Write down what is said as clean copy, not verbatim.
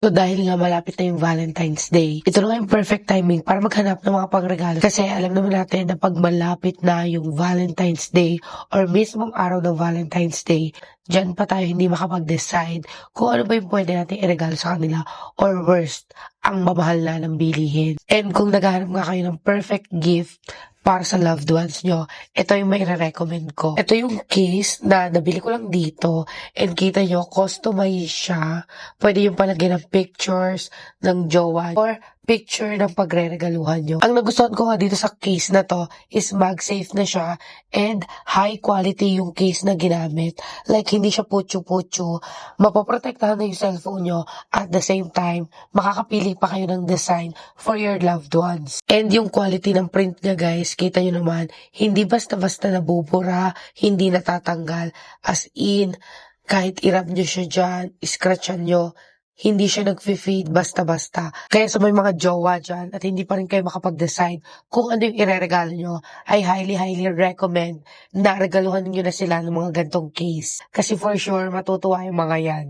So dahil nga malapit na yung Valentine's Day, ito na nga yung perfect timing para maghanap ng mga pangregalo. Kasi alam naman natin na pag malapit na yung Valentine's Day or mismong araw ng Valentine's Day, dyan pa tayo hindi makapag-decide kung ano ba yung pwede natin iregalo sa kanila or worst, ang mamahal na ng bilihin. And kung naghahanap nga kayo ng perfect gift para sa loved ones nyo, ito yung may recommend ko. Ito yung case na nabili ko lang dito and kita nyo, customize siya. Pwede yung palagyan ng pictures ng jowa or picture ng pagre-regaluhan nyo. Ang nagustuhan ko nga dito sa case na to is mag-safe na siya and high quality yung case na ginamit. Like, hindi siya putyo-putyo. Mapoprotektahan na yung cellphone nyo at the same time, makakapili pa kayo ng design for your loved ones. And yung quality ng print niya guys, kita nyo naman, hindi basta-basta nabubura, hindi natatanggal. As in, kahit i-rub nyo siya dyan, scratchan nyo, hindi siya nag-fade basta-basta. Kaya sa may mga jowa dyan at hindi pa rin kayo makapag-decide kung ano yung ireregalo nyo, I highly recommend na regaluhan nyo na sila ng mga gantong case. Kasi for sure, matutuwa yung mga yan.